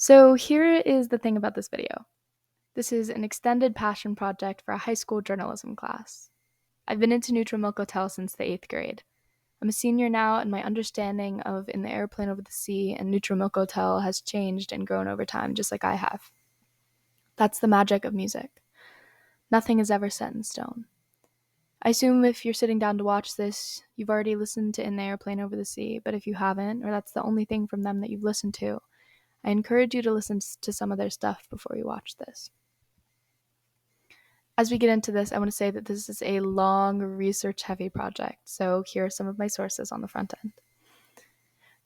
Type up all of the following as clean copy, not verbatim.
So here is the thing about this video. This is an extended passion project for a high school journalism class. I've been into Neutral Milk Hotel since the 8th grade. I'm a senior now, and my understanding of In the Aeroplane Over the Sea and Neutral Milk Hotel has changed and grown over time, just like I have. That's the magic of music. Nothing is ever set in stone. I assume if you're sitting down to watch this, you've already listened to In the Aeroplane Over the Sea, but if you haven't, or that's the only thing from them that you've listened to, I encourage you to listen to some of their stuff before you watch this. As we get into this, I want to say that this is a long, research-heavy project, so here are some of my sources on the front end.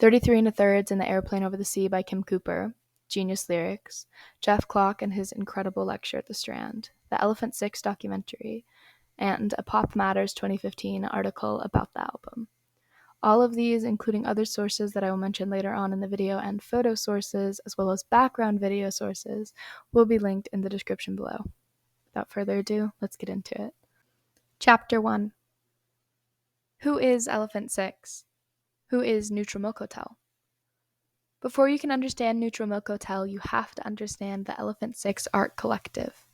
33 and a Thirds in the Airplane Over the Sea by Kim Cooper, Genius Lyrics, Jeff Clock and his incredible lecture at the Strand, the Elephant Six documentary, and a Pop Matters 2015 article about the album. All of these, including other sources that I will mention later on in the video and photo sources, as well as background video sources, will be linked in the description below. Without further ado, let's get into it. Chapter 1. Who is Elephant Six? Who is Neutral Milk Hotel? Before you can understand Neutral Milk Hotel, you have to understand the Elephant Six art collective.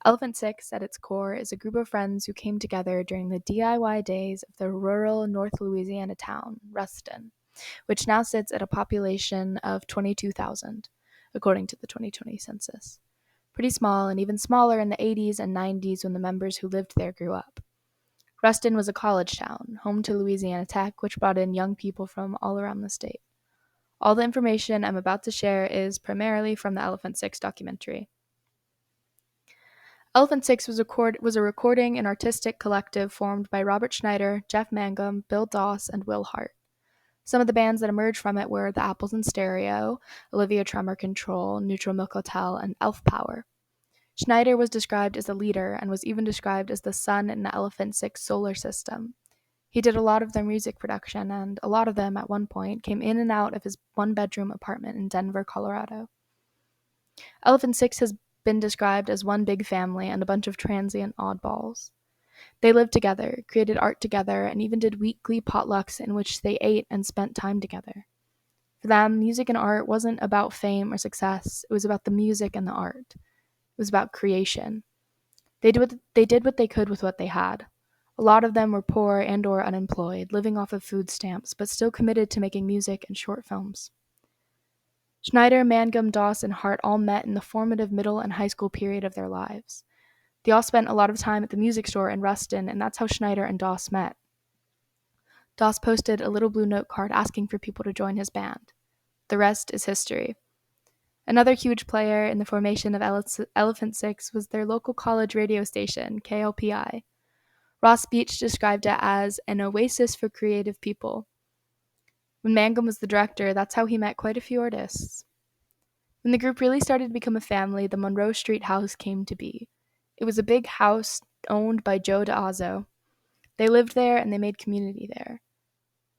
Elephant Six, at its core, is a group of friends who came together during the DIY days of the rural North Louisiana town, Ruston, which now sits at a population of 22,000, according to the 2020 census. Pretty small, and even smaller in the 80s and 90s when the members who lived there grew up. Ruston was a college town, home to Louisiana Tech, which brought in young people from all around the state. All the information I'm about to share is primarily from the Elephant Six documentary. Elephant Six was a recording and artistic collective formed by Robert Schneider, Jeff Mangum, Bill Doss, and Will Hart. Some of the bands that emerged from it were The Apples in Stereo, Olivia Tremor Control, Neutral Milk Hotel, and Elf Power. Schneider was described as a leader and was even described as the sun in the Elephant Six solar system. He did a lot of their music production, and a lot of them, at one point, came in and out of his one-bedroom apartment in Denver, Colorado. Elephant Six has been described as one big family and a bunch of transient oddballs. They lived together, created art together, and even did weekly potlucks in which they ate and spent time together. For them, music and art wasn't about fame or success. It was about the music and the art. It was about creation. They did what they could with what they had. A lot of them were poor and or unemployed, living off of food stamps, but still committed to making music and short films. Schneider, Mangum, Doss, and Hart all met in the formative middle and high school period of their lives. They all spent a lot of time at the music store in Ruston, and that's how Schneider and Doss met. Doss posted a little blue note card asking for people to join his band. The rest is history. Another huge player in the formation of Elephant Six was their local college radio station, KLPI. Ross Beach described it as an oasis for creative people. When Mangum was the director, that's how he met quite a few artists. When the group really started to become a family, the Monroe Street house came to be. It was a big house owned by Joe DeAzzo. They lived there and they made community there.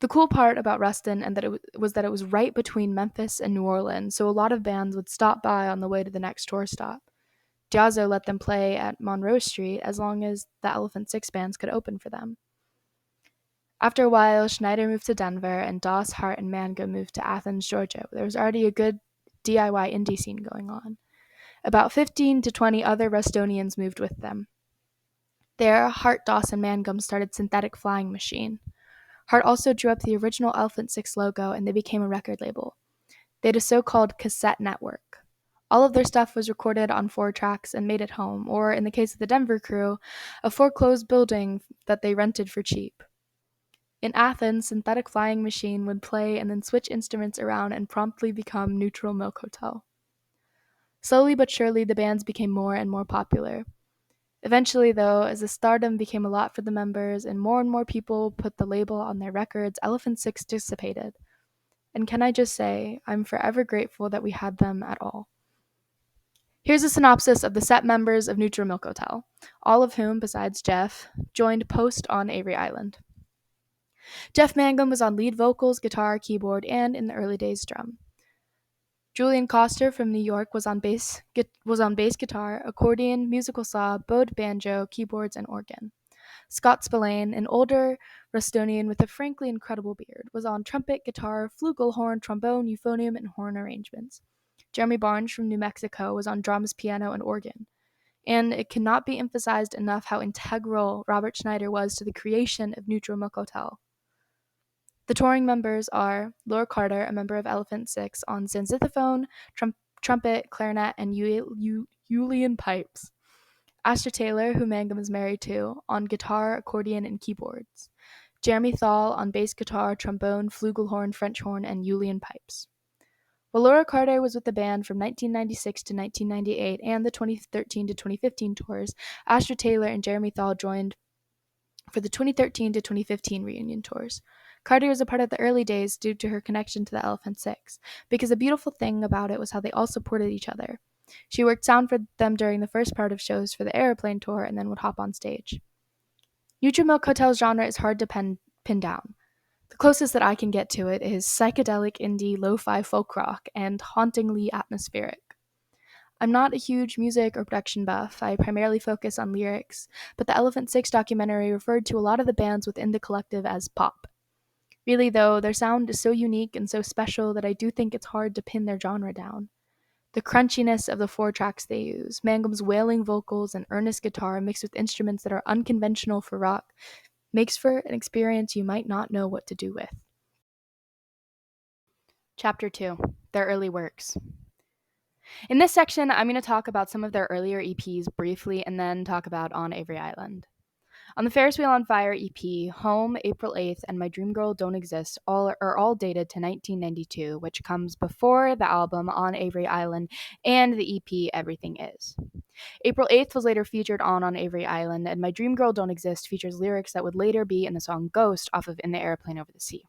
The cool part about Ruston and was that it was right between Memphis and New Orleans, so a lot of bands would stop by on the way to the next tour stop. DeAzzo let them play at Monroe Street as long as the Elephant Six bands could open for them. After a while, Schneider moved to Denver, and Doss, Hart, and Mangum moved to Athens, Georgia. There was already a good DIY indie scene going on. About 15 to 20 other Rustonians moved with them. There, Hart, Doss, and Mangum started Synthetic Flying Machine. Hart also drew up the original Elephant Six logo, and they became a record label. They had a so-called cassette network. All of their stuff was recorded on 4 tracks and made at home, or in the case of the Denver crew, a foreclosed building that they rented for cheap. In Athens, Synthetic Flying Machine would play and then switch instruments around and promptly become Neutral Milk Hotel. Slowly but surely, the bands became more and more popular. Eventually, though, as the stardom became a lot for the members and more people put the label on their records, Elephant Six dissipated. And can I just say, I'm forever grateful that we had them at all. Here's a synopsis of the set members of Neutral Milk Hotel, all of whom, besides Jeff, joined post on Avery Island. Jeff Mangum was on lead vocals, guitar, keyboard, and, in the early days, drum. Julian Coster from New York was on bass guitar, accordion, musical saw, bowed banjo, keyboards, and organ. Scott Spillane, an older Rustonian with a frankly incredible beard, was on trumpet, guitar, flugelhorn, trombone, euphonium, and horn arrangements. Jeremy Barnes from New Mexico was on drums, piano, and organ. And it cannot be emphasized enough how integral Robert Schneider was to the creation of Neutral Milk Hotel. The touring members are Laura Carter, a member of Elephant Six, on zanzithophone, trumpet, clarinet, and Uilleann pipes. Astor Taylor, who Mangum is married to, on guitar, accordion, and keyboards. Jeremy Thal on bass guitar, trombone, flugelhorn, French horn, and Uilleann pipes. While Laura Carter was with the band from 1996 to 1998 and the 2013 to 2015 tours, Astor Taylor and Jeremy Thal joined for the 2013 to 2015 reunion tours. Carter was a part of the early days due to her connection to the Elephant Six, because the beautiful thing about it was how they all supported each other. She worked sound for them during the first part of shows for the Aeroplane tour and then would hop on stage. Neutral Milk Hotel's genre is hard to pin down. The closest that I can get to it is psychedelic indie lo-fi folk rock and hauntingly atmospheric. I'm not a huge music or production buff. I primarily focus on lyrics, but the Elephant Six documentary referred to a lot of the bands within the collective as pop. Really, though, their sound is so unique and so special that I do think it's hard to pin their genre down. The crunchiness of the 4 tracks they use, Mangum's wailing vocals and earnest guitar mixed with instruments that are unconventional for rock, makes for an experience you might not know what to do with. Chapter 2. Their early works. In this section, I'm going to talk about some of their earlier EPs briefly and then talk about On Avery Island. On the Ferris Wheel on Fire EP, Home, April 8th, and My Dream Girl Don't Exist are all dated to 1992, which comes before the album On Avery Island and the EP Everything Is. April 8th was later featured on Avery Island, and My Dream Girl Don't Exist features lyrics that would later be in the song Ghost off of In the Aeroplane Over the Sea.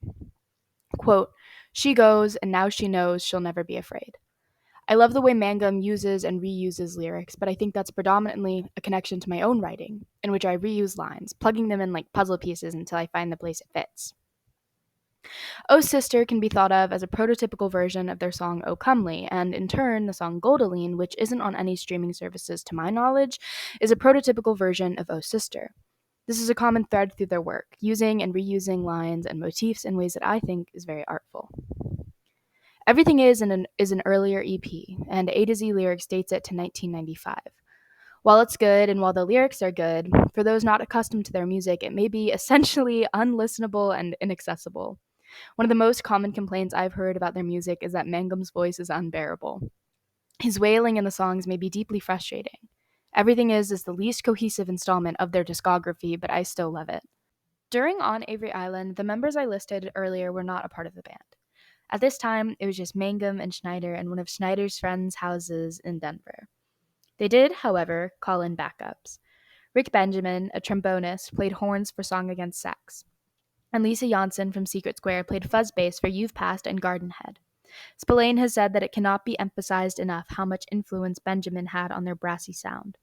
Quote, "She goes, and now she knows she'll never be afraid." I love the way Mangum uses and reuses lyrics, but I think that's predominantly a connection to my own writing, in which I reuse lines, plugging them in like puzzle pieces until I find the place it fits. Oh Sister can be thought of as a prototypical version of their song Oh Comely, and in turn, the song Goldoline, which isn't on any streaming services to my knowledge, is a prototypical version of Oh Sister. This is a common thread through their work, using and reusing lines and motifs in ways that I think is very artful. Everything is an earlier EP, and A to Z Lyrics dates it to 1995. While it's good, and while the lyrics are good, for those not accustomed to their music, it may be essentially unlistenable and inaccessible. One of the most common complaints I've heard about their music is that Mangum's voice is unbearable. His wailing in the songs may be deeply frustrating. Everything is the least cohesive installment of their discography, but I still love it. During On Avery Island, the members I listed earlier were not a part of the band. At this time, it was just Mangum and Schneider in one of Schneider's friends' houses in Denver. They did, however, call in backups. Rick Benjamin, a trombonist, played horns for Song Against Sex, and Lisa Janssen from Secret Square played fuzz bass for You've Passed and Garden Head. Spillane has said that it cannot be emphasized enough how much influence Benjamin had on their brassy sound.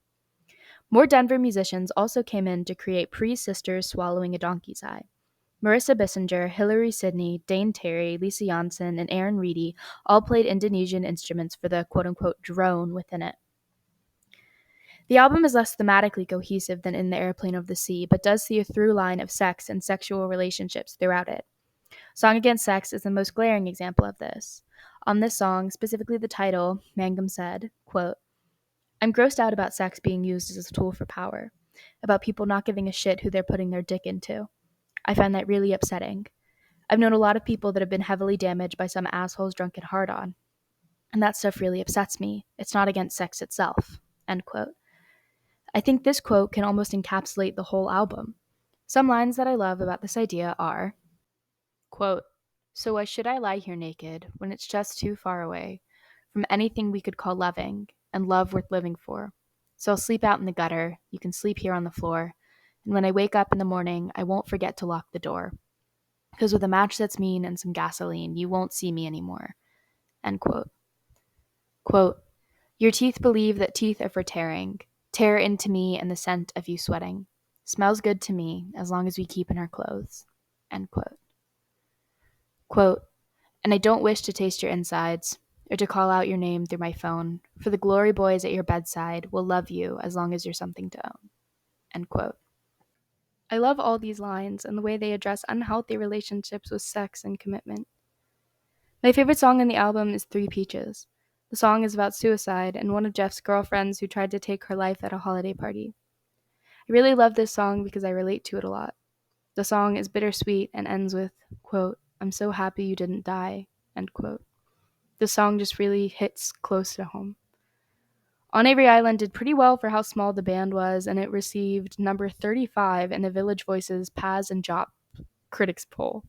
More Denver musicians also came in to create Pre-Sisters Swallowing a Donkey's Eye. Marissa Bissinger, Hillary Sidney, Dane Terry, Lisa Janssen, and Aaron Reedy all played Indonesian instruments for the quote-unquote drone within it. The album is less thematically cohesive than In the Airplane Over the Sea, but does see a through line of sex and sexual relationships throughout it. Song Against Sex is the most glaring example of this. On this song, specifically the title, Mangum said, quote, "I'm grossed out about sex being used as a tool for power, about people not giving a shit who they're putting their dick into. I find that really upsetting. I've known a lot of people that have been heavily damaged by some asshole's drunken hard-on, and that stuff really upsets me. It's not against sex itself." End quote. I think this quote can almost encapsulate the whole album. Some lines that I love about this idea are, quote, "So why should I lie here naked when it's just too far away from anything we could call loving and love worth living for? So I'll sleep out in the gutter, you can sleep here on the floor, and when I wake up in the morning, I won't forget to lock the door. Because with a match that's mean and some gasoline, you won't see me anymore." End quote. Quote, "Your teeth believe that teeth are for tearing. Tear into me and the scent of you sweating. Smells good to me as long as we keep in our clothes." End quote. Quote, "And I don't wish to taste your insides or to call out your name through my phone, for the glory boys at your bedside will love you as long as you're something to own." End quote. I love all these lines and the way they address unhealthy relationships with sex and commitment. My favorite song on the album is Three Peaches. The song is about suicide and one of Jeff's girlfriends who tried to take her life at a holiday party. I really love this song because I relate to it a lot. The song is bittersweet and ends with, quote, "I'm so happy you didn't die," end quote. The song just really hits close to home. On Avery Island did pretty well for how small the band was, and it received number 35 in the Village Voices Paz and Jop critics poll.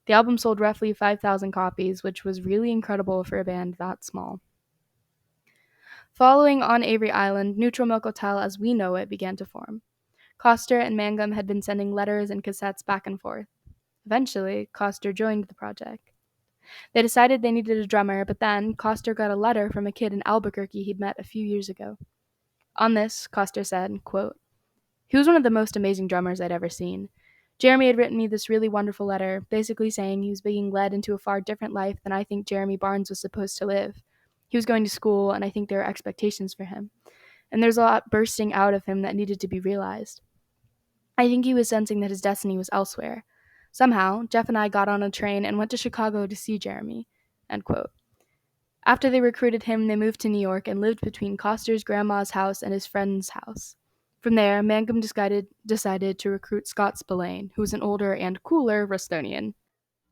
The album sold roughly 5,000 copies, which was really incredible for a band that small. Following On Avery Island, Neutral Milk Hotel as we know it began to form. Coster and Mangum had been sending letters and cassettes back and forth. Eventually, Coster joined the project. They decided they needed a drummer, but then Coster got a letter from a kid in Albuquerque he'd met a few years ago. On this, Coster said, quote, "He was one of the most amazing drummers I'd ever seen. Jeremy had written me this really wonderful letter, basically saying he was being led into a far different life than I think Jeremy Barnes was supposed to live. He was going to school, and I think there are expectations for him. And there's a lot bursting out of him that needed to be realized. I think he was sensing that his destiny was elsewhere. Somehow, Jeff and I got on a train and went to Chicago to see Jeremy." End quote. After they recruited him, they moved to New York and lived between Coster's grandma's house and his friend's house. From there, Mangum decided to recruit Scott Spillane, who was an older and cooler Rostonian.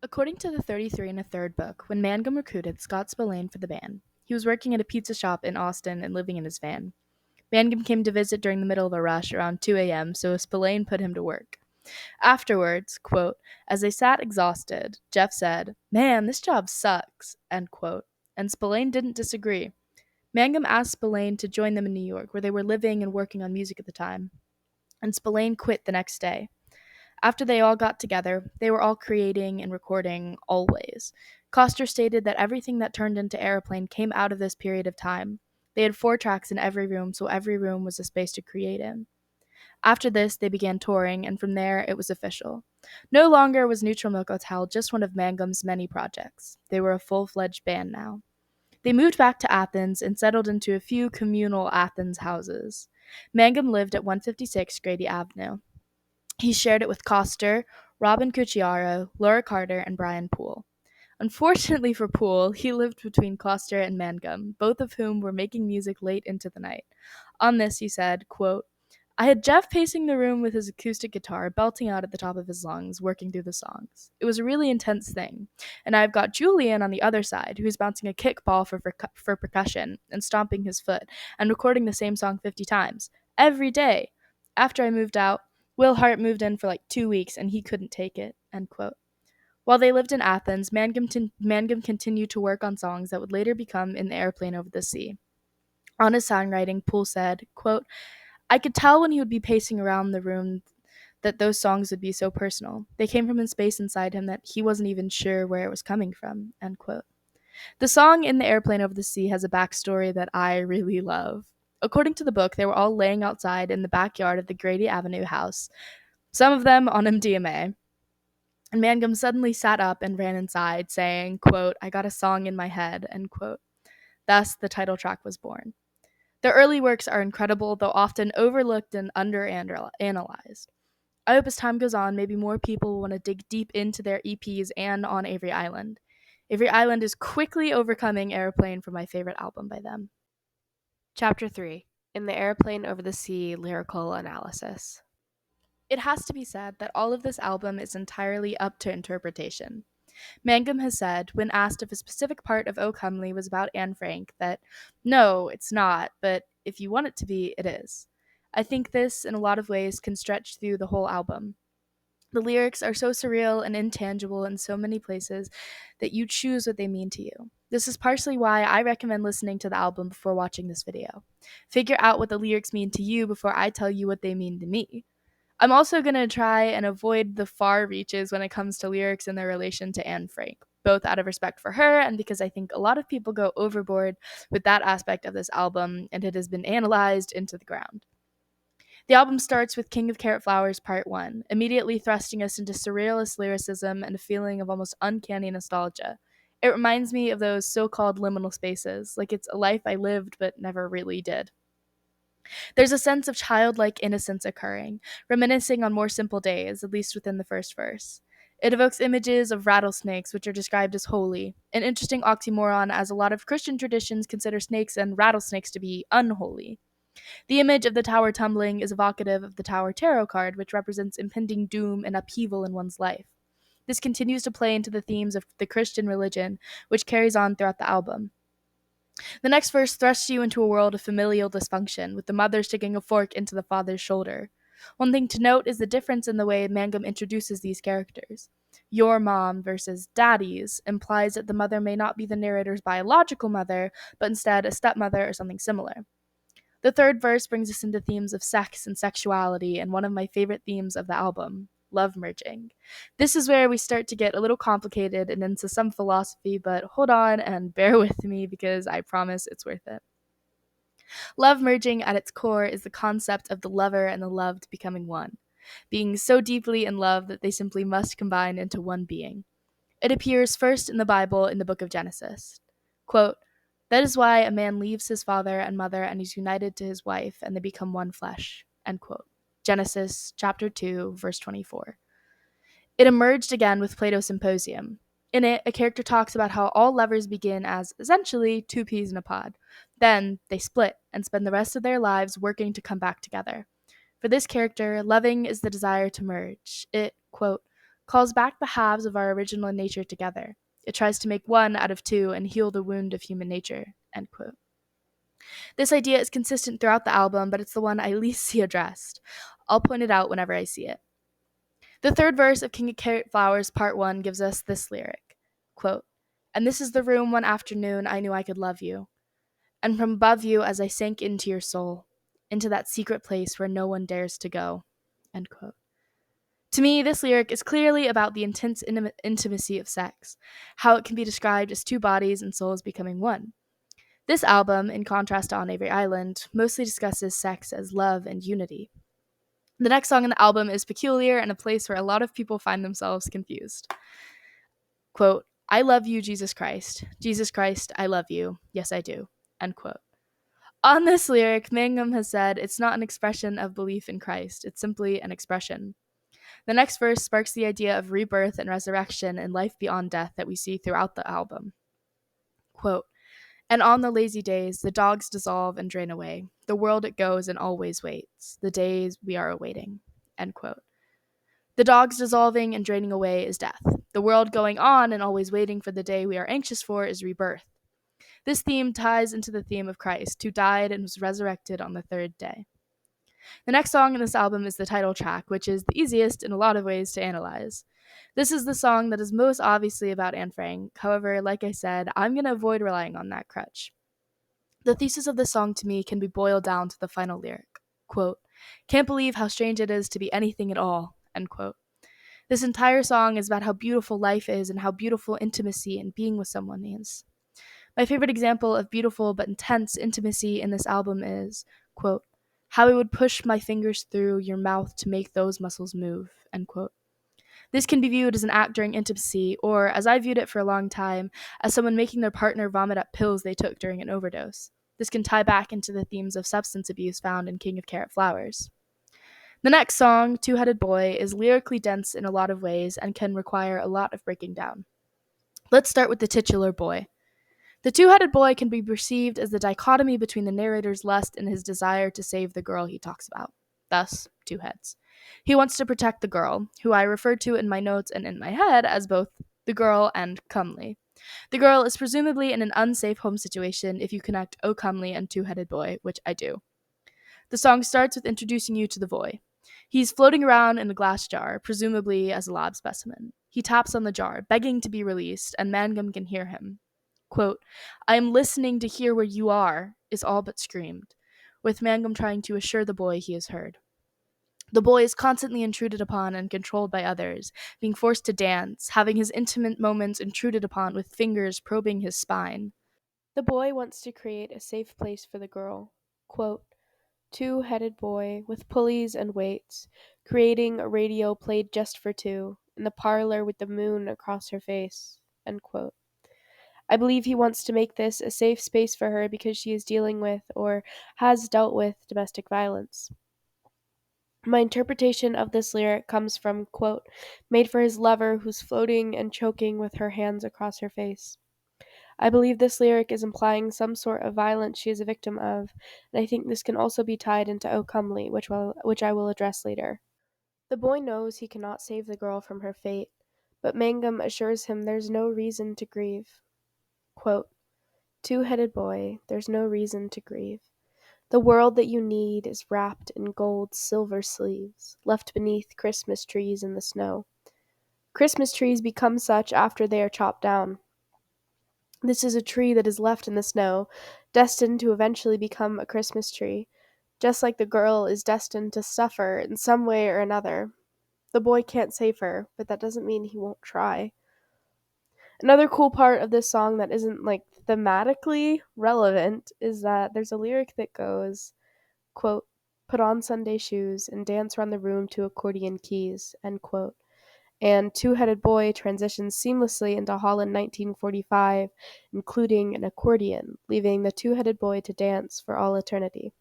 According to the 33 and a third book, when Mangum recruited Scott Spillane for the band, he was working at a pizza shop in Austin and living in his van. Mangum came to visit during the middle of a rush around 2 a.m., so Spillane put him to work. Afterwards, quote, "As they sat exhausted, Jeff said, 'Man, this job sucks,' end quote, and Spillane didn't disagree. Mangum asked Spillane to join them in New York, where they were living and working on music at the time, and Spillane quit the next day. After they all got together, they were all creating and recording always. Coster stated that everything that turned into Aeroplane came out of this period of time. They had 4 tracks in every room, so every room was a space to create in. After this, they began touring, and from there, it was official. No longer was Neutral Milk Hotel just one of Mangum's many projects. They were a full-fledged band now. They moved back to Athens and settled into a few communal Athens houses. Mangum lived at 156 Grady Avenue. He shared it with Coster, Robin Cucciaro, Laura Carter, and Brian Poole. Unfortunately for Poole, he lived between Coster and Mangum, both of whom were making music late into the night. On this, he said, quote, "I had Jeff pacing the room with his acoustic guitar, belting out at the top of his lungs, working through the songs. It was a really intense thing. And I've got Julian on the other side, who's bouncing a kickball for percussion and stomping his foot and recording the same song 50 times. Every day. After I moved out, Will Hart moved in for like 2 weeks and he couldn't take it." End quote. While they lived in Athens, Mangum continued to work on songs that would later become In the Airplane Over the Sea. On his songwriting, Poole said, quote, "I could tell when he would be pacing around the room that those songs would be so personal. They came from a space inside him that he wasn't even sure where it was coming from." End quote. The song In the Airplane Over the Sea has a backstory that I really love. According to the book, they were all laying outside in the backyard of the Grady Avenue house, some of them on MDMA. And Mangum suddenly sat up and ran inside, saying, quote, "I got a song in my head," end quote. Thus, the title track was born. Their early works are incredible, though often overlooked and underanalyzed. I hope as time goes on, maybe more people will want to dig deep into their EPs and On Avery Island. Avery Island is quickly overcoming Aeroplane for my favorite album by them. Chapter 3: In the Airplane Over the Sea Lyrical Analysis. It has to be said that all of this album is entirely up to interpretation. Mangum has said, when asked if a specific part of O Comely was about Anne Frank, that no, it's not, but if you want it to be, it is. I think this, in a lot of ways, can stretch through the whole album. The lyrics are so surreal and intangible in so many places that you choose what they mean to you. This is partially why I recommend listening to the album before watching this video. Figure out what the lyrics mean to you before I tell you what they mean to me. I'm also going to try and avoid the far reaches when it comes to lyrics and their relation to Anne Frank, both out of respect for her and because I think a lot of people go overboard with that aspect of this album and it has been analyzed into the ground. The album starts with King of Carrot Flowers Part 1, immediately thrusting us into surrealist lyricism and a feeling of almost uncanny nostalgia. It reminds me of those so-called liminal spaces, like it's a life I lived but never really did. There's a sense of childlike innocence occurring, reminiscing on more simple days, at least within the first verse. It evokes images of rattlesnakes, which are described as holy, an interesting oxymoron as a lot of Christian traditions consider snakes and rattlesnakes to be unholy. The image of the tower tumbling is evocative of the Tower Tarot card, which represents impending doom and upheaval in one's life. This continues to play into the themes of the Christian religion, which carries on throughout the album. The next verse thrusts you into a world of familial dysfunction, with the mother sticking a fork into the father's shoulder. One thing to note is the difference in the way Mangum introduces these characters. Your mom versus daddy's implies that the mother may not be the narrator's biological mother, but instead a stepmother or something similar. The third verse brings us into themes of sex and sexuality, and one of my favorite themes of the album, love merging. This is where we start to get a little complicated and into some philosophy, but hold on and bear with me because I promise it's worth it. Love merging at its core is the concept of the lover and the loved becoming one, being so deeply in love that they simply must combine into one being. It appears first in the Bible in the book of Genesis. Quote, "That is why a man leaves his father and mother and is united to his wife, and they become one flesh." End quote. Genesis chapter 2, verse 24. It emerged again with Plato's Symposium. In it, a character talks about how all lovers begin as essentially two peas in a pod. Then they split and spend the rest of their lives working to come back together. For this character, loving is the desire to merge. It, quote, calls back the halves of our original nature together. It tries to make one out of two and heal the wound of human nature, end quote. This idea is consistent throughout the album, but it's the one I least see addressed. I'll point it out whenever I see it. The third verse of King of Carrot Flowers Part 1 gives us this lyric, quote, "And this is the room one afternoon I knew I could love you. And from above you as I sank into your soul, into that secret place where no one dares to go." End quote. To me, this lyric is clearly about the intense intimacy of sex, how it can be described as two bodies and souls becoming one. This album, in contrast to On Avery Island, mostly discusses sex as love and unity. The next song in the album is peculiar and a place where a lot of people find themselves confused. Quote, "I love you, Jesus Christ. Jesus Christ, I love you. Yes, I do." End quote. On this lyric, Mangum has said it's not an expression of belief in Christ, it's simply an expression. The next verse sparks the idea of rebirth and resurrection and life beyond death that we see throughout the album. Quote, "And on the lazy days, the dogs dissolve and drain away. The world it goes and always waits, the days we are awaiting." End quote. The dogs dissolving and draining away is death. The world going on and always waiting for the day we are anxious for is rebirth. This theme ties into the theme of Christ, who died and was resurrected on the third day. The next song in this album is the title track, which is the easiest in a lot of ways to analyze. This is the song that is most obviously about Anne Frank. However, like I said, I'm going to avoid relying on that crutch. The thesis of this song to me can be boiled down to the final lyric. Quote, "Can't believe how strange it is to be anything at all." End quote. This entire song is about how beautiful life is and how beautiful intimacy and being with someone is. My favorite example of beautiful but intense intimacy in this album is, quote, "How I would push my fingers through your mouth to make those muscles move." End quote. This can be viewed as an act during intimacy, or, as I viewed it for a long time, as someone making their partner vomit up pills they took during an overdose. This can tie back into the themes of substance abuse found in King of Carrot Flowers. The next song, Two-Headed Boy, is lyrically dense in a lot of ways and can require a lot of breaking down. Let's start with the titular boy. The two-headed boy can be perceived as the dichotomy between the narrator's lust and his desire to save the girl he talks about. Thus, two heads. He wants to protect the girl, who I refer to in my notes and in my head as both the girl and comely. The girl is presumably in an unsafe home situation if you connect O Comely and Two-Headed Boy, which I do. The song starts with introducing you to the boy. He's floating around in a glass jar, presumably as a lab specimen. He taps on the jar, begging to be released, and Mangum can hear him. Quote, "I am listening to hear where you are," is all but screamed, with Mangum trying to assure the boy he is heard. The boy is constantly intruded upon and controlled by others, being forced to dance, having his intimate moments intruded upon with fingers probing his spine. The boy wants to create a safe place for the girl. Quote, "Two-headed boy with pulleys and weights, creating a radio played just for two, in the parlor with the moon across her face." End quote. I believe he wants to make this a safe space for her because she is dealing with or has dealt with domestic violence. My interpretation of this lyric comes from, quote, made for his lover who's floating and choking with her hands across her face. I believe this lyric is implying some sort of violence she is a victim of, and I think this can also be tied into O Comely, which I will address later. The boy knows he cannot save the girl from her fate, but Mangum assures him there's no reason to grieve. Quote, two-headed boy, there's no reason to grieve. The world that you need is wrapped in gold silver sleeves, left beneath Christmas trees in the snow. Christmas trees become such after they are chopped down. This is a tree that is left in the snow, destined to eventually become a Christmas tree, just like the girl is destined to suffer in some way or another. The boy can't save her, but that doesn't mean he won't try. Another cool part of this song that isn't like thematically relevant is that there's a lyric that goes, quote, put on Sunday shoes and dance around the room to accordion keys, end quote. And Two-Headed Boy transitions seamlessly into Holland 1945, including an accordion, leaving the two-headed boy to dance for all eternity.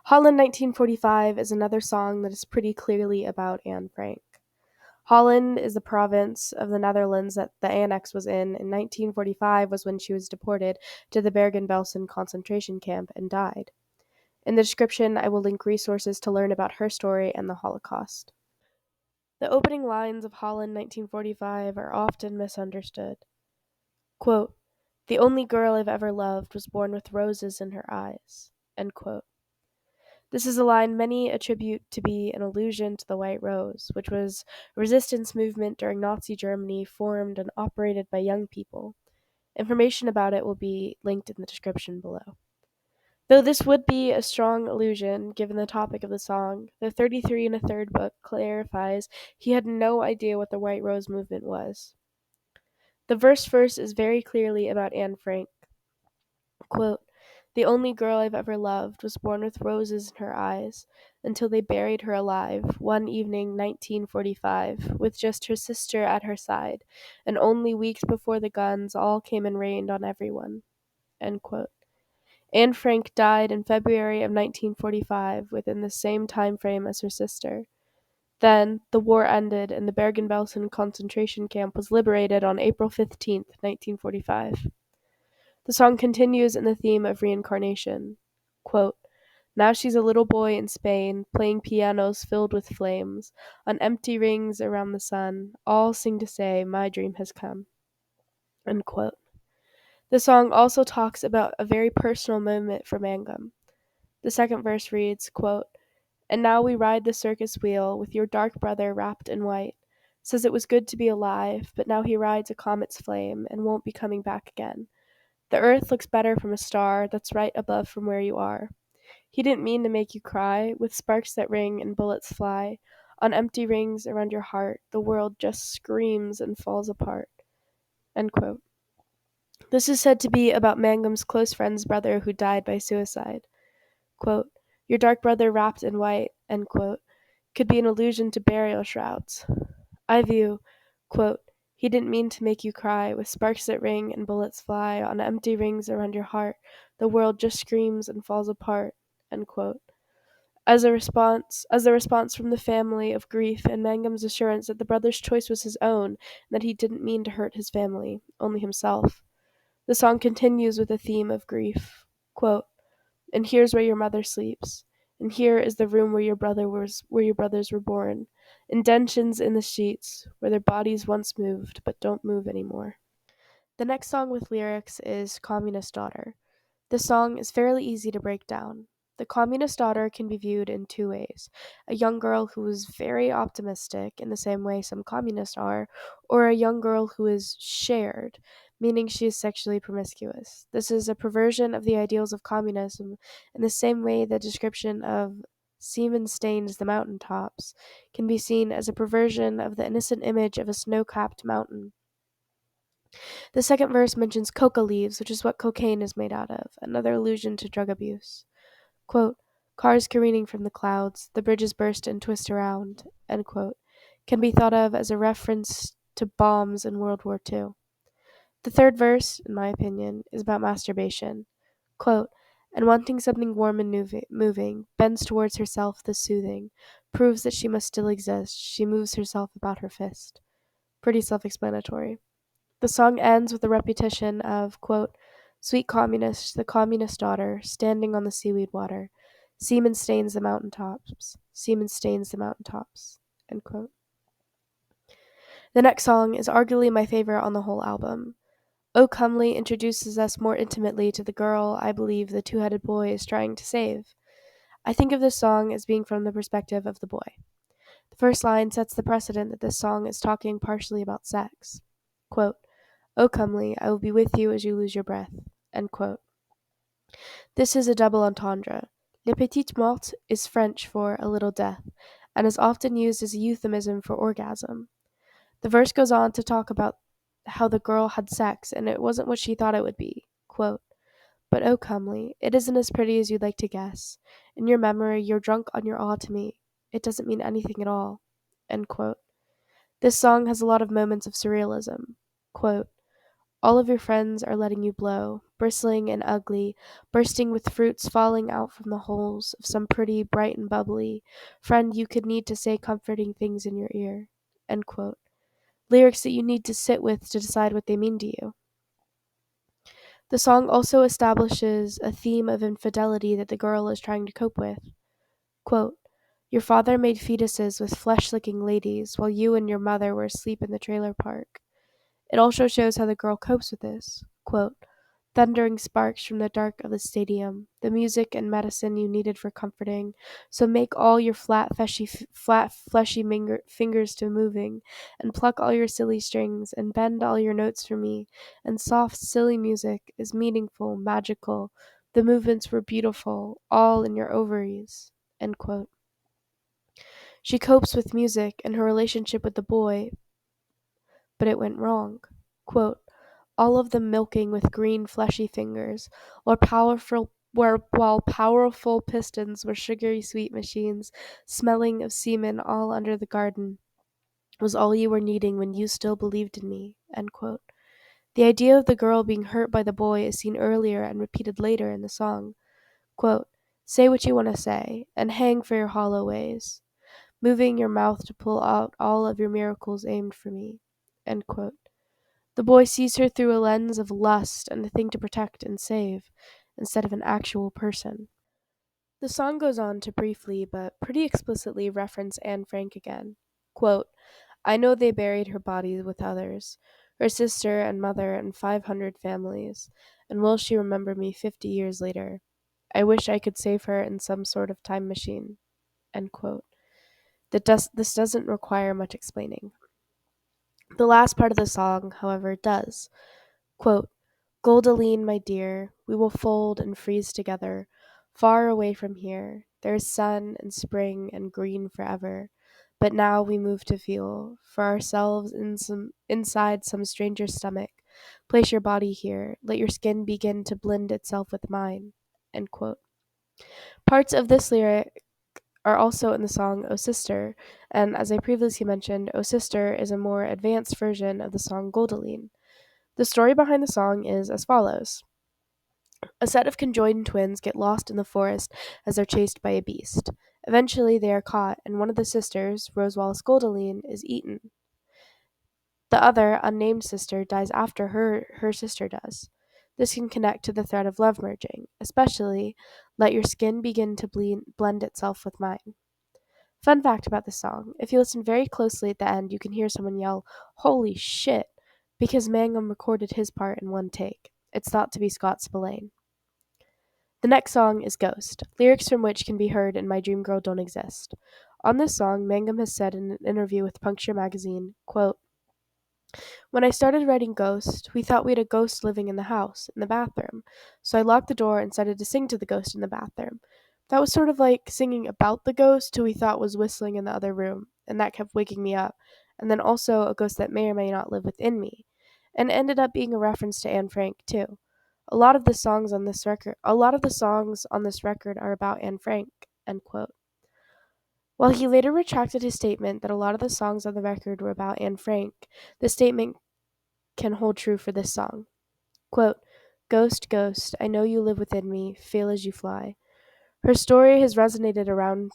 Holland 1945 is another song that is pretty clearly about Anne Frank. Holland is the province of the Netherlands that the Annex was in 1945 was when she was deported to the Bergen-Belsen concentration camp and died. In the description, I will link resources to learn about her story and the Holocaust. The opening lines of Holland 1945 are often misunderstood. Quote, the only girl I've ever loved was born with roses in her eyes. End quote. This is a line many attribute to be an allusion to the White Rose, which was a resistance movement during Nazi Germany formed and operated by young people. Information about it will be linked in the description below. Though this would be a strong allusion, given the topic of the song, the 33 and a third book clarifies he had no idea what the White Rose movement was. The verse is very clearly about Anne Frank. Quote, the only girl I've ever loved was born with roses in her eyes until they buried her alive one evening 1945 with just her sister at her side, and only weeks before the guns all came and rained on everyone. End quote. Anne Frank died in February of 1945 within the same time frame as her sister. Then, the war ended and the Bergen-Belsen concentration camp was liberated on April 15, 1945. The song continues in the theme of reincarnation. Quote, now she's a little boy in Spain, playing pianos filled with flames, on empty rings around the sun, all sing to say, my dream has come. End quote. The song also talks about a very personal moment for Mangum. The second verse reads, quote, and now we ride the circus wheel with your dark brother wrapped in white. Says it was good to be alive, but now he rides a comet's flame and won't be coming back again. The earth looks better from a star that's right above from where you are. He didn't mean to make you cry, with sparks that ring and bullets fly. On empty rings around your heart, the world just screams and falls apart. End quote. This is said to be about Mangum's close friend's brother who died by suicide. Quote, your dark brother wrapped in white, end quote, could be an allusion to burial shrouds. I view, quote, he didn't mean to make you cry, with sparks that ring and bullets fly, on empty rings around your heart, the world just screams and falls apart, end quote. As the response from the family of grief and Mangum's assurance that the brother's choice was his own, and that he didn't mean to hurt his family, only himself. The song continues with a theme of grief. Quote, and here's where your mother sleeps. And here is the room where your brothers were born. Indentions in the sheets, where their bodies once moved, but don't move anymore. The next song with lyrics is Communist Daughter. This song is fairly easy to break down. The communist daughter can be viewed in two ways: a young girl who is very optimistic, in the same way some communists are, or a young girl who is shared, meaning she is sexually promiscuous. This is a perversion of the ideals of communism, in the same way the description of semen stains the mountaintops can be seen as a perversion of the innocent image of a snow-capped mountain. The second verse mentions coca leaves, which is what cocaine is made out of, another allusion to drug abuse. Quote, cars careening from the clouds, the bridges burst and twist around, end quote, can be thought of as a reference to bombs in World War II. The third verse, in my opinion, is about masturbation. Quote, and wanting something warm and moving, bends towards herself the soothing, proves that she must still exist, she moves herself about her fist. Pretty self explanatory. The song ends with a repetition of, quote, sweet communist, the communist daughter, standing on the seaweed water. Seaman stains the mountain tops. Seaman stains the mountain tops. End quote. The next song is arguably my favorite on the whole album. O Comely introduces us more intimately to the girl I believe the two-headed boy is trying to save. I think of this song as being from the perspective of the boy. The first line sets the precedent that this song is talking partially about sex. Quote, O comely, I will be with you as you lose your breath. End quote. This is a double entendre. Le petit mort is French for a little death, and is often used as a euphemism for orgasm. The verse goes on to talk about how the girl had sex and it wasn't what she thought it would be. Quote, but oh comely, it isn't as pretty as you'd like to guess. In your memory, you're drunk on your awe to me. It doesn't mean anything at all. End quote. This song has a lot of moments of surrealism. Quote, all of your friends are letting you blow, bristling and ugly, bursting with fruits falling out from the holes of some pretty, bright and bubbly friend you could need to say comforting things in your ear. End quote. Lyrics that you need to sit with to decide what they mean to you. The song also establishes a theme of infidelity that the girl is trying to cope with. Quote, your father made fetuses with flesh-licking ladies while you and your mother were asleep in the trailer park. It also shows how the girl copes with this. Quote, thundering sparks from the dark of the stadium, the music and medicine you needed for comforting. So make all your fleshy fingers to moving, and pluck all your silly strings, and bend all your notes for me. And soft, silly music is meaningful, magical. The movements were beautiful, all in your ovaries. End quote. She copes with music and her relationship with the boy, but it went wrong. Quote, all of them milking with green fleshy fingers, while powerful pistons were sugary sweet machines, smelling of semen all under the garden, was all you were needing when you still believed in me. End quote. The idea of the girl being hurt by the boy is seen earlier and repeated later in the song. Quote, say what you want to say, and hang for your hollow ways, moving your mouth to pull out all of your miracles aimed for me. End quote. The boy sees her through a lens of lust and a thing to protect and save, instead of an actual person. The song goes on to briefly, but pretty explicitly, reference Anne Frank again. Quote, I know they buried her body with others, her sister and mother and 500 families, and will she remember me 50 years later? I wish I could save her in some sort of time machine. End quote. This doesn't require much explaining. The last part of the song, however, does. Quote, Goldaline, my dear, we will fold and freeze together, far away from here. There is sun and spring and green forever. But now we move to feel, for ourselves inside some stranger's stomach. Place your body here. Let your skin begin to blend itself with mine. End quote. Parts of this lyric are also in the song O Sister, and as I previously mentioned, O Sister is a more advanced version of the song Goldaline. The story behind the song is as follows. A set of conjoined twins get lost in the forest as they're chased by a beast. Eventually, they are caught, and one of the sisters, Rose Wallace Goldaline, is eaten. The other, unnamed sister, dies after her sister does. This can connect to the thread of love merging, especially let your skin begin to blend itself with mine. Fun fact about this song, if you listen very closely at the end, you can hear someone yell, holy shit, because Mangum recorded his part in one take. It's thought to be Scott Spillane. The next song is Ghost, lyrics from which can be heard in My Dream Girl Don't Exist. On this song, Mangum has said in an interview with Puncture magazine, quote, when I started writing Ghost, we thought we had a ghost living in the house, in the bathroom, so I locked the door and started to sing to the ghost in the bathroom. That was sort of like singing about the ghost who we thought was whistling in the other room, and that kept waking me up, and then also a ghost that may or may not live within me, and ended up being a reference to Anne Frank too. A lot of the songs on this record are about Anne Frank. End quote. While he later retracted his statement that a lot of the songs on the record were about Anne Frank, the statement can hold true for this song. Quote, Ghost, ghost, I know you live within me, feel as you fly. Her story has resonated around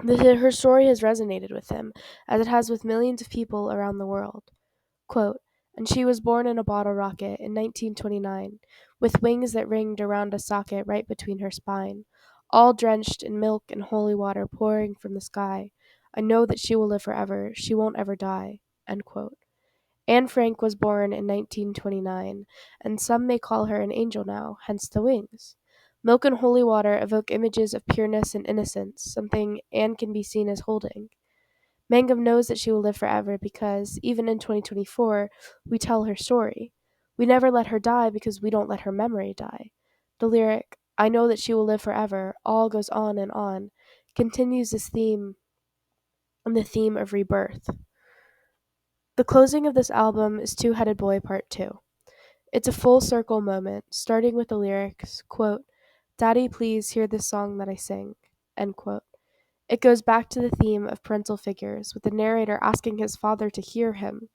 her story has resonated with him, as it has with millions of people around the world. Quote, and she was born in a bottle rocket in 1929, with wings that ringed around a socket right between her spine, all drenched in milk and holy water pouring from the sky. I know that she will live forever. She won't ever die. End quote. Anne Frank was born in 1929, and some may call her an angel now, hence the wings. Milk and holy water evoke images of pureness and innocence, something Anne can be seen as holding. Mangum knows that she will live forever because, even in 2024, we tell her story. We never let her die because we don't let her memory die. The lyric, I know that she will live forever, all goes on, continues this theme and the theme of rebirth. The closing of this album is Two Headed Boy Part 2. It's a full circle moment, starting with the lyrics, quote, Daddy, please hear this song that I sing, end quote. It goes back to the theme of parental figures, with the narrator asking his father to hear him.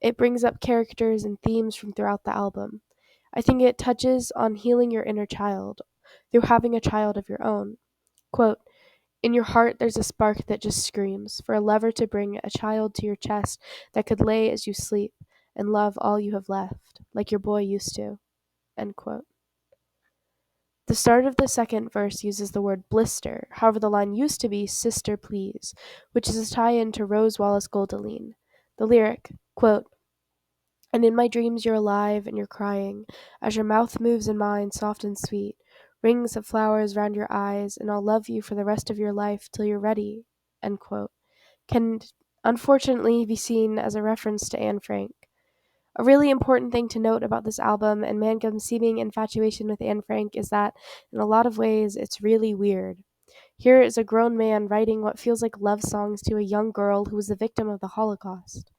It brings up characters and themes from throughout the album. I think it touches on healing your inner child through having a child of your own. Quote, in your heart there's a spark that just screams for a lover to bring a child to your chest that could lay as you sleep and love all you have left, like your boy used to. End quote. The start of the second verse uses the word blister, however, the line used to be sister please, which is a tie in to Rose Wallace Goldeline. The lyric, quote, and in my dreams you're alive and you're crying, as your mouth moves in mine soft and sweet, rings of flowers round your eyes, and I'll love you for the rest of your life till you're ready, end quote, can unfortunately be seen as a reference to Anne Frank. A really important thing to note about this album and Mangum's seeming infatuation with Anne Frank is that, in a lot of ways, it's really weird. Here is a grown man writing what feels like love songs to a young girl who was the victim of the Holocaust.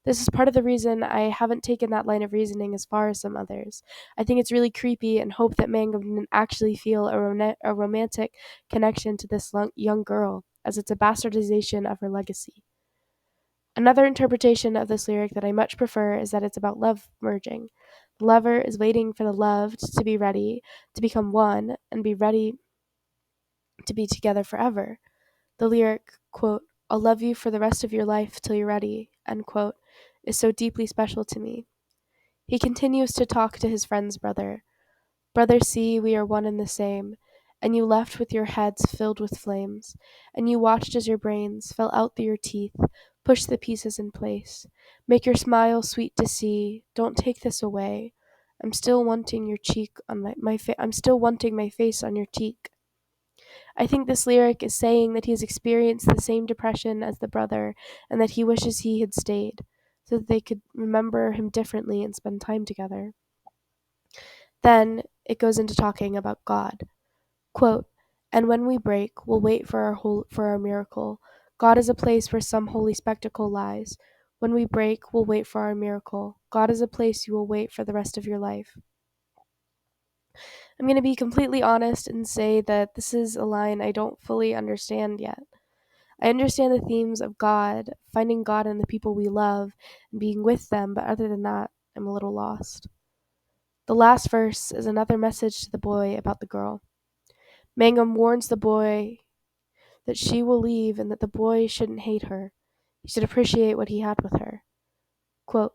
This is part of the reason I haven't taken that line of reasoning as far as some others. I think it's really creepy and hope that Mangum didn't actually feel a romantic connection to this young girl, as it's a bastardization of her legacy. Another interpretation of this lyric that I much prefer is that it's about love merging. The lover is waiting for the loved to be ready to become one and be ready to be together forever. The lyric, quote, I'll love you for the rest of your life till you're ready, end quote, is so deeply special to me. He continues to talk to his friend's brother. Brother, see, we are one and the same. And you left with your heads filled with flames, and you watched as your brains fell out through your teeth, push the pieces in place. Make your smile sweet to see. Don't take this away. I'm still wanting your cheek on I'm still wanting my face on your cheek. I think this lyric is saying that he has experienced the same depression as the brother and that he wishes he had stayed so that they could remember him differently and spend time together. Then it goes into talking about God. Quote, and when we break, we'll wait for our miracle. God is a place where some holy spectacle lies. When we break, we'll wait for our miracle. God is a place you will wait for the rest of your life. I'm going to be completely honest and say that this is a line I don't fully understand yet. I understand the themes of God, finding God in the people we love, and being with them, but other than that, I'm a little lost. The last verse is another message to the boy about the girl. Mangum warns the boy that she will leave and that the boy shouldn't hate her. He should appreciate what he had with her. Quote,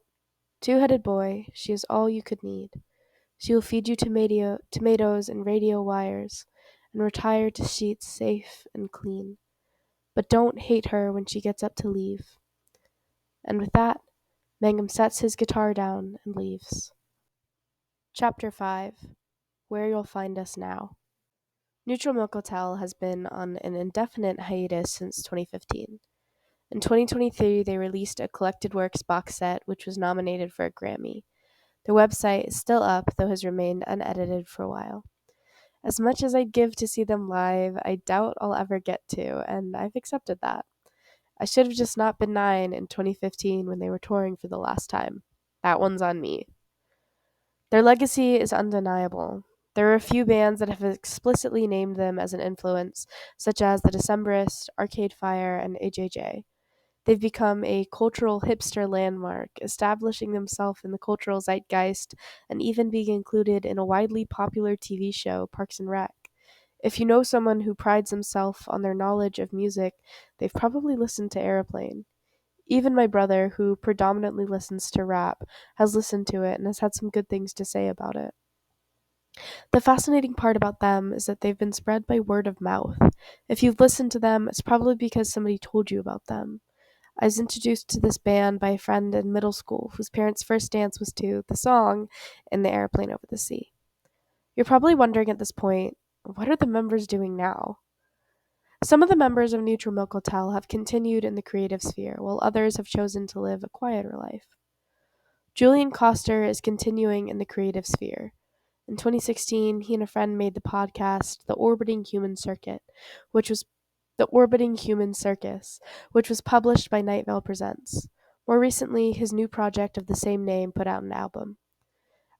two-headed boy, she is all you could need. She will feed you tomatoes and radio wires and retire to sheets safe and clean. But don't hate her when she gets up to leave. And with that, Mangum sets his guitar down and leaves. Chapter 5, Where You'll Find Us Now. Neutral Milk Hotel has been on an indefinite hiatus since 2015. In 2023, they released a Collected Works box set, which was nominated for a Grammy. Their website is still up, though has remained unedited for a while. As much as I'd give to see them live, I doubt I'll ever get to, and I've accepted that. I should have just not been 9 in 2015 when they were touring for the last time. That one's on me. Their legacy is undeniable. There are a few bands that have explicitly named them as an influence, such as The Decemberists, Arcade Fire, and AJJ. They've become a cultural hipster landmark, establishing themselves in the cultural zeitgeist and even being included in a widely popular TV show, Parks and Rec. If you know someone who prides himself on their knowledge of music, they've probably listened to Aeroplane. Even my brother, who predominantly listens to rap, has listened to it and has had some good things to say about it. The fascinating part about them is that they've been spread by word of mouth. If you've listened to them, it's probably because somebody told you about them. I was introduced to this band by a friend in middle school whose parents' first dance was to the song in the Airplane Over the Sea. You're probably wondering at this point, what are the members doing now? Some of the members of Neutral Milk Hotel have continued in the creative sphere, while others have chosen to live a quieter life. Julian Coster is continuing in the creative sphere. In 2016, he and a friend made the podcast which was The Orbiting Human Circus, which was published by Night Vale Presents. More recently, his new project of the same name put out an album.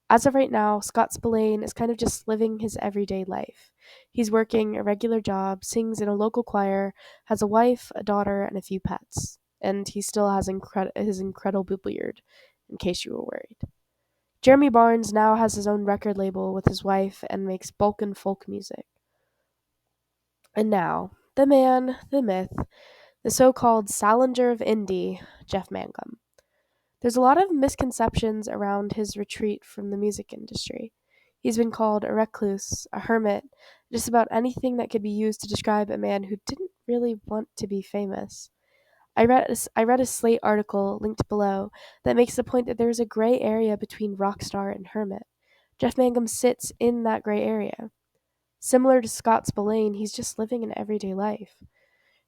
As of right now, Scott Spillane is kind of just living his everyday life. He's working a regular job, sings in a local choir, has a wife, a daughter, and a few pets. And he still has his incredible beard, in case you were worried. Jeremy Barnes now has his own record label with his wife and makes Balkan folk music. And now, the man, the myth, the so-called Salinger of Indie, Jeff Mangum. There's a lot of misconceptions around his retreat from the music industry. He's been called a recluse, a hermit, just about anything that could be used to describe a man who didn't really want to be famous. I read a Slate article linked below that makes the point that there is a gray area between rock star and hermit. Jeff Mangum sits in that gray area. Similar to Scott Spillane, he's just living an everyday life.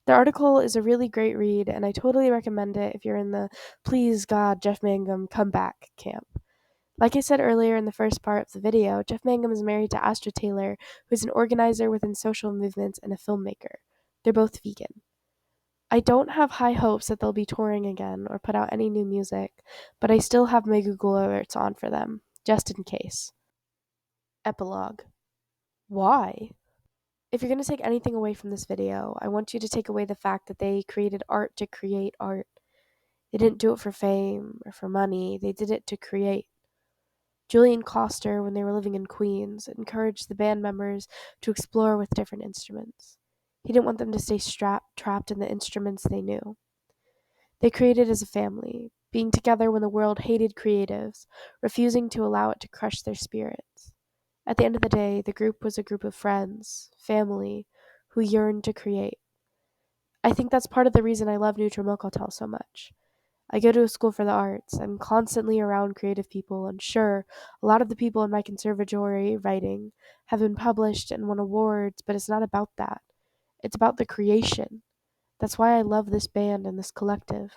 The article is a really great read, and I totally recommend it if you're in the please God, Jeff Mangum, come back camp. Like I said earlier in the first part of the video, Jeff Mangum is married to Astra Taylor, who is an organizer within social movements and a filmmaker. They're both vegan. I don't have high hopes that they'll be touring again or put out any new music, but I still have my Google alerts on for them, just in case. Epilogue. Why? If you're going to take anything away from this video, I want you to take away the fact that they created art to create art. They didn't do it for fame or for money, they did it to create. Julian Coster, when they were living in Queens, encouraged the band members to explore with different instruments. He didn't want them to stay trapped in the instruments they knew. They created as a family, being together when the world hated creatives, refusing to allow it to crush their spirits. At the end of the day, the group was a group of friends, family, who yearned to create. I think that's part of the reason I love Neutral Milk Hotel so much. I go to a school for the arts. I'm constantly around creative people, and sure, a lot of the people in my conservatory writing have been published and won awards, but it's not about that. It's about the creation. That's why I love this band and this collective.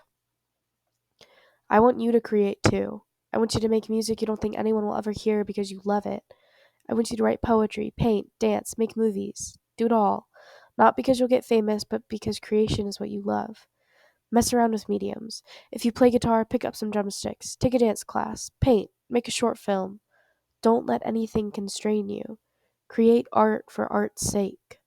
I want you to create too. I want you to make music you don't think anyone will ever hear because you love it. I want you to write poetry, paint, dance, make movies. Do it all. Not because you'll get famous, but because creation is what you love. Mess around with mediums. If you play guitar, pick up some drumsticks. Take a dance class. Paint. Make a short film. Don't let anything constrain you. Create art for art's sake.